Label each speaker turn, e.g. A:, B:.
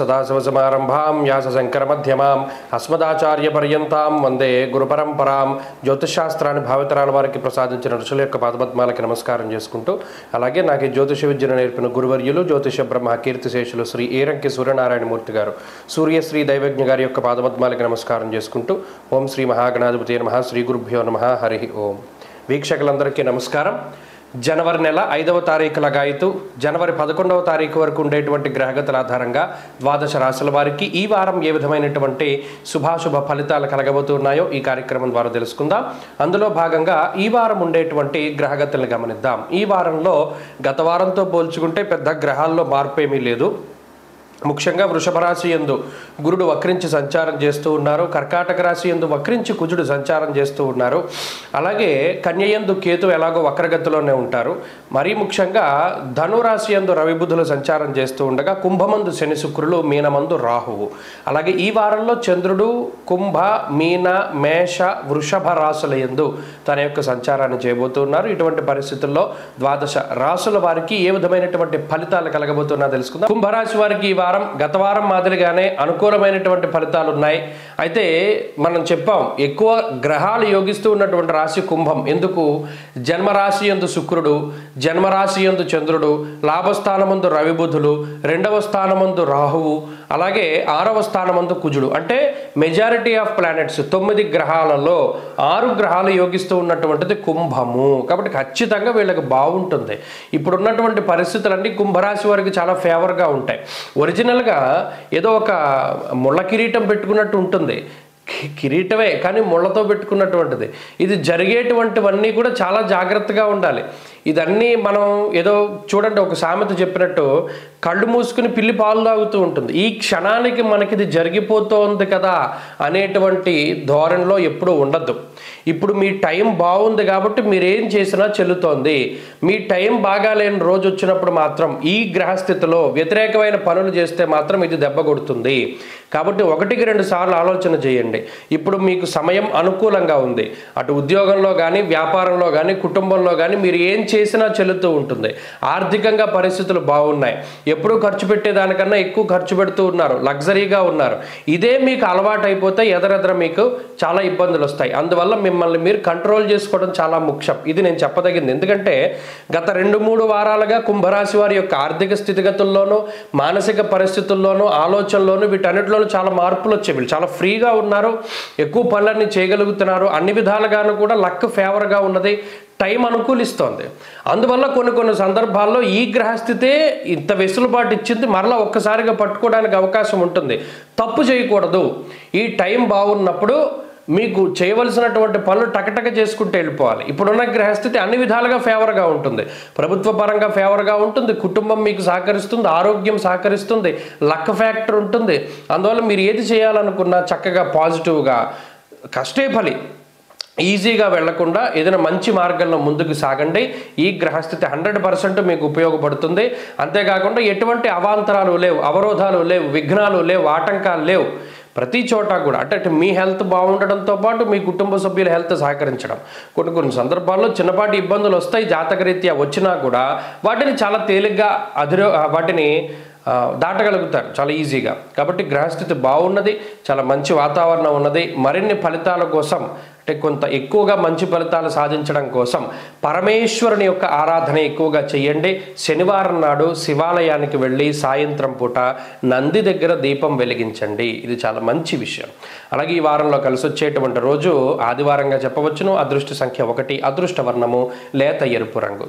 A: సదాశివసమారంభాం వ్యాసశంకరమధ్యమాం అస్మదాచార్యపర్యంతాం వందే గురుపరంపరాం. జ్యోతిషశాస్త్రాన్ని భావితరాల వారికి ప్రసాదించిన ఋషుల యొక్క పాదపద్మాలకి నమస్కారం చేసుకుంటూ, అలాగే నాకు ఈ జ్యోతిష విద్యను నేర్పిన గురువర్యులు జ్యోతిష బ్రహ్మ కీర్తిశేషులు శ్రీ ఏరంకి సూర్యనారాయణమూర్తి గారు, సూర్యశ్రీ దైవజ్ఞ గారి యొక్క పాదపద్మాలకి నమస్కారం చేసుకుంటూ, ఓం శ్రీ మహాగణాధిపతి నమః, శ్రీ గురుభ్యో నమః, హరి ఓం. వీక్షకులందరికీ నమస్కారం. జనవరి నెల 5వ తారీఖు లగాయితూ జనవరి 11వ తారీఖు వరకు ఉండేటువంటి గ్రహగతుల ఆధారంగా ద్వాదశ రాశుల వారికి ఈ వారం ఏ విధమైనటువంటి శుభాశుభ ఫలితాలు కలగబోతున్నాయో ఈ కార్యక్రమం ద్వారా తెలుసుకుందాం. అందులో భాగంగా ఈ వారం ఉండేటువంటి గ్రహగతులను గమనిద్దాం. ఈ వారంలో గత వారంతో పోల్చుకుంటే పెద్ద గ్రహాల్లో మార్పు ఏమీ లేదు. ముఖ్యంగా వృషభ రాశి యందు గురుడు వక్రించి సంచారం చేస్తూ ఉన్నారు. కర్కాటక రాశి యందు వక్రించి కుజుడు సంచారం చేస్తూ ఉన్నారు. అలాగే కన్య యందు కేతు ఎలాగో వక్రగతిలోనే ఉంటారు. మరీ ముఖ్యంగా ధనురాశి యందు రవి బుధులు సంచారం చేస్తూ ఉండగా కుంభమందు శని శుక్రులు, మీనమందు రాహువు. అలాగే ఈ వారంలో చంద్రుడు కుంభ, మీన, మేష, వృషభ రాశుల యందు తన యొక్క సంచారాన్ని చేయబోతున్నారు. ఇటువంటి పరిస్థితుల్లో ద్వాదశ రాశుల వారికి ఏ విధమైనటువంటి ఫలితాలు కలగబోతున్నా తెలుసుకుందాం. కుంభరాశి వారికి ఈ వారం గత వారం మాదిరిగానే అనుకూలమైనటువంటి ఫలితాలు ఉన్నాయి. అయితే మనం చెప్పాం, ఎక్కువ గ్రహాలు యోగిస్తూ ఉన్నటువంటి రాశి కుంభం. ఎందుకు? జన్మరాశి యందు శుక్రుడు, జన్మరాశి యందు చంద్రుడు, లాభస్థానమందు రవి బుధులు, 2వ స్థానమందు రాహువు, అలాగే 6వ స్థానమందు కుజుడు. అంటే మెజారిటీ ఆఫ్ ప్లానెట్స్ 9 గ్రహాలలో 6 గ్రహాలు యోగిస్తూ ఉన్నటువంటిది కుంభము. కాబట్టి ఖచ్చితంగా వీళ్ళకి బాగుంటుంది. ఇప్పుడున్నటువంటి పరిస్థితులన్నీ కుంభరాశి వారికి చాలా ఫేవర్గా ఉంటాయి. ఒరిజినల్గా ఏదో ఒక ముళ్ళ కిరీటం పెట్టుకున్నట్టు ఉంటుంది. కిరీటమే కానీ ముళ్ళతో పెట్టుకున్నటువంటిది. ఇది జరిగేటువంటివన్నీ కూడా చాలా జాగ్రత్తగా ఉండాలి. ఇదన్నీ మనం ఏదో చూడండి, ఒక సామెత చెప్పినట్టు కళ్ళు మూసుకుని పిల్లి పాలు తాగుతూ ఉంటుంది. ఈ క్షణానికి మనకిది జరిగిపోతోంది కదా అనేటువంటి ధోరణిలో ఎప్పుడూ ఉండద్దు. ఇప్పుడు మీ టైం బాగుంది కాబట్టి మీరేం చేసినా చెల్లుతోంది. మీ టైం బాగాలేని రోజు వచ్చినప్పుడు మాత్రం ఈ గ్రహస్థితిలో వ్యతిరేకమైన పనులు చేస్తే మాత్రం ఇది దెబ్బ కొడుతుంది. కాబట్టి 1-2 సార్లు ఆలోచన చేయండి. ఇప్పుడు మీకు సమయం అనుకూలంగా ఉంది. అటు ఉద్యోగంలో కానీ, వ్యాపారంలో కానీ, కుటుంబంలో కానీ మీరు ఏం చేసినా చెల్లుతూ ఉంటుంది. ఆర్థికంగా పరిస్థితులు బాగున్నాయి. ఎప్పుడూ ఖర్చు పెట్టేదానికన్నా ఎక్కువ ఖర్చు పెడుతూ ఉన్నారు, లగ్జరీగా ఉన్నారు. ఇదే మీకు అలవాటు అయిపోతే ఎదరెదర మీకు చాలా ఇబ్బందులు వస్తాయి. అందువల్ల మిమ్మల్ని మీరు కంట్రోల్ చేసుకోవడం చాలా ముఖ్యం. ఇది నేను చెప్పదగింది. ఎందుకంటే గత 2-3 వారాలుగా కుంభరాశి వారి యొక్క ఆర్థిక స్థితిగతుల్లోనూ, మానసిక పరిస్థితుల్లోనూ, ఆలోచనలోనూ, వీటన్నిటిలోనూ చాలా మార్పులు వచ్చాయి. వీళ్ళు చాలా ఫ్రీగా ఉన్నారు, ఎక్కువ పనులన్నీ చేయగలుగుతున్నారు. అన్ని విధాలుగాను కూడా లక్ ఫేవర్గా ఉన్నది, టైం అనుకూలిస్తోంది. అందువల్ల కొన్ని సందర్భాల్లో ఈ గ్రహస్థితే ఇంత వెసులుబాటు ఇచ్చింది. మరలా ఒక్కసారిగా పట్టుకోవడానికి అవకాశం ఉంటుంది. తప్పు చేయకూడదు. ఈ టైం బాగున్నప్పుడు మీకు చేయవలసినటువంటి పనులు టకటక చేసుకుంటూ వెళ్ళిపోవాలి. ఇప్పుడున్న గ్రహస్థితి అన్ని విధాలుగా ఫేవర్గా ఉంటుంది. ప్రభుత్వ పరంగా ఫేవర్గా ఉంటుంది, కుటుంబం మీకు సహకరిస్తుంది, ఆరోగ్యం సహకరిస్తుంది, లక్ ఫ్యాక్టర్ ఉంటుంది. అందువల్ల మీరు ఏది చేయాలనుకున్నా చక్కగా పాజిటివ్గా కష్టే ఫలి ఈజీగా వెళ్లకుండా ఏదైనా మంచి మార్గంలో ముందుకు సాగండి. ఈ గ్రహస్థితి 100% మీకు ఉపయోగపడుతుంది. అంతేకాకుండా ఎటువంటి అవాంతరాలు లేవు, అవరోధాలు లేవు, విఘ్నాలు లేవు, ఆటంకాలు లేవు. ప్రతి చోట కూడా అంటే మీ హెల్త్ బాగుండడంతో పాటు మీ కుటుంబ సభ్యుల హెల్త్ సహకరించడం. కొన్ని సందర్భాల్లో చిన్నపాటి ఇబ్బందులు వస్తాయి. జాతకరీత్యా వచ్చినా కూడా వాటిని చాలా తేలిగ్గా వాటిని దాటగలుగుతారు చాలా ఈజీగా. కాబట్టి గ్రహస్థితి బాగున్నది, చాలా మంచి వాతావరణం ఉన్నది. మరిన్ని ఫలితాల కోసం అంటే కొంత ఎక్కువగా మంచి ఫలితాలు సాధించడం కోసం పరమేశ్వరుని యొక్క ఆరాధన ఎక్కువగా చేయండి. శనివారం నాడు శివాలయానికి వెళ్ళి సాయంత్రం పూట నంది దగ్గర దీపం వెలిగించండి. ఇది చాలా మంచి విషయం. అలాగే ఈ వారంలో కలిసి వచ్చేటువంటి రోజు ఆదివారంగా చెప్పవచ్చును. అదృష్ట సంఖ్య 1, అదృష్ట వర్ణము లేత ఎరుపు రంగు.